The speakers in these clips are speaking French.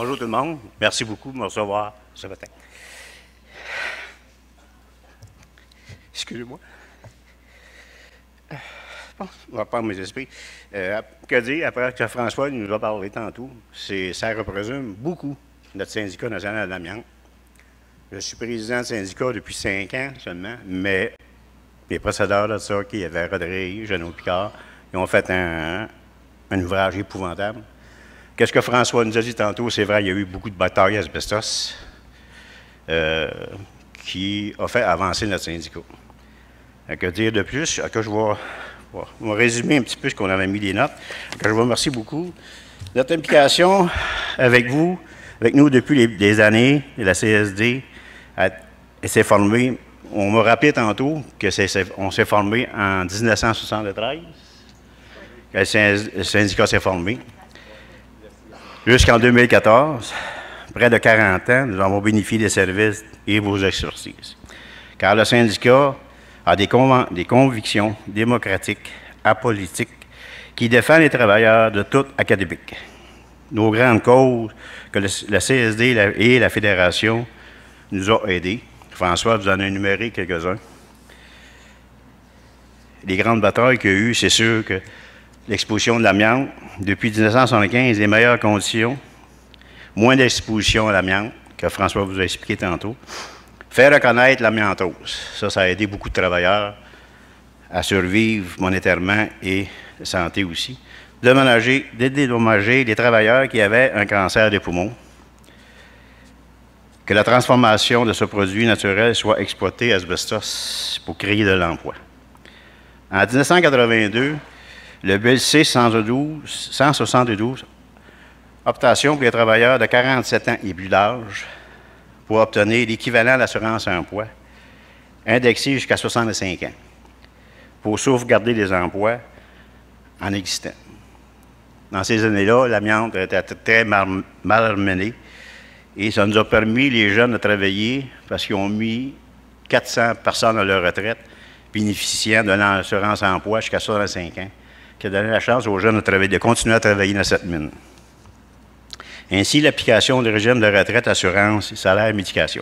Bonjour tout le monde. Merci beaucoup de me recevoir ce matin. Excusez-moi. Bon, on va prendre mes esprits. Que dire après que François nous a parlé tantôt? Ça représente beaucoup notre syndicat national de l'amiante. Je suis président de syndicat depuis 5 ans seulement, mais les précédents de ça, qui avaient Rodrigue, Jeannot Picard, ils ont fait un ouvrage épouvantable. Qu'est-ce que François nous a dit tantôt? C'est vrai, il y a eu beaucoup de batailles asbestos qui ont fait avancer notre syndicat. Que dire de plus? Que je vais résumer un petit peu ce qu'on avait mis des notes. Que je vous remercie beaucoup. Notre implication avec vous, avec nous depuis des années, la CSD, s'est formée. On m'a rappelé tantôt qu'on s'est formé en 1973. Que le syndicat s'est formé. Jusqu'en 2014, près de 40 ans, nous avons bénéficié des services et vos expertises. Car le syndicat a des convictions démocratiques, apolitiques, qui défendent les travailleurs de toute académique. Nos grandes causes que le CSD et la Fédération nous ont aidés. François vous en a énuméré quelques-uns. Les grandes batailles qu'il y a eu, c'est sûr que l'exposition de l'amiante, depuis 1975, les meilleures conditions, moins d'exposition à l'amiante, que François vous a expliqué tantôt. Faire reconnaître l'amiantose, ça a aidé beaucoup de travailleurs à survivre monétairement et de santé aussi. Dédommager les travailleurs qui avaient un cancer des poumons. Que la transformation de ce produit naturel soit exploitée asbestos pour créer de l'emploi. En 1982, le bill C-172, optation pour les travailleurs de 47 ans et plus d'âge pour obtenir l'équivalent de l'assurance emploi, indexé jusqu'à 65 ans, pour sauvegarder les emplois en existant. Dans ces années-là, l'amiante était très mal menée et ça nous a permis, les jeunes, de travailler parce qu'ils ont mis 400 personnes à leur retraite, bénéficiant de l'assurance emploi jusqu'à 65 ans, qui a donné la chance aux jeunes de continuer à travailler dans cette mine. Ainsi, l'application du régime de retraite, assurance, salaire, médication.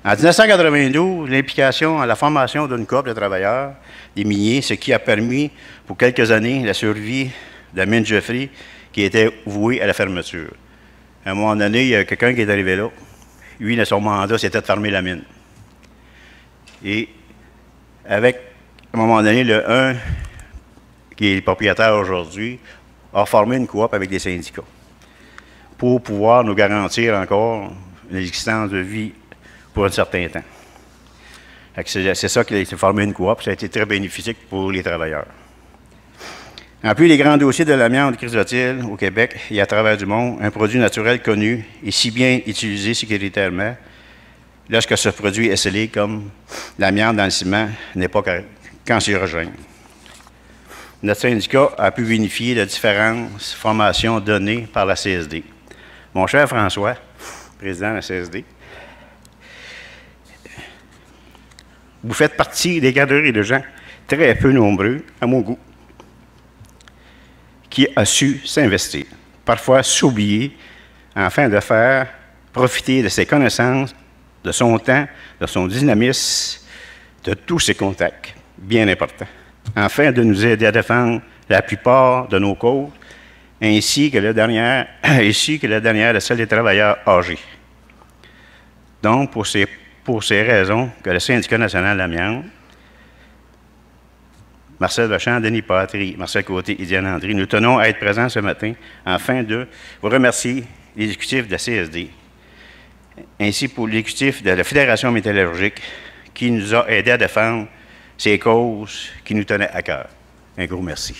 En 1992, l'implication à la formation d'une coop de travailleurs, des miniers, ce qui a permis, pour quelques années, la survie de la mine Geoffrey, qui était vouée à la fermeture. À un moment donné, il y a quelqu'un qui est arrivé là. Lui, son mandat, c'était de fermer la mine. Et avec, à un moment donné, le 1, qui est le propriétaire aujourd'hui, a formé une coop avec des syndicats pour pouvoir nous garantir encore une existence de vie pour un certain temps. C'est ça qu'il a été formé une coop, ça a été très bénéfique pour les travailleurs. En plus des grands dossiers de l'amiante chrysotile au Québec et à travers du monde, un produit naturel connu et si bien utilisé sécuritairement, lorsque ce produit est scellé comme l'amiante dans le ciment n'est pas cancérogène. Notre syndicat a pu bénéficier de différentes formations données par la CSD. Mon cher François, président de la CSD, vous faites partie des garderies de gens très peu nombreux, à mon goût, qui a su s'investir, parfois s'oublier, afin de faire profiter de ses connaissances, de son temps, de son dynamisme, de tous ses contacts, bien importants, afin de nous aider à défendre la plupart de nos causes, ainsi que la dernière, de celle des travailleurs âgés. Donc, pour ces raisons que le Syndicat national de l'amiante, Marcel Vachon, Denis Patry, Marcel Côté et Diane Andry, nous tenons à être présents ce matin afin de vous remercier l'exécutif de la CSD, ainsi pour l'exécutif de la Fédération métallurgique qui nous a aidés à défendre ces causes qui nous tenaient à cœur. Un gros merci.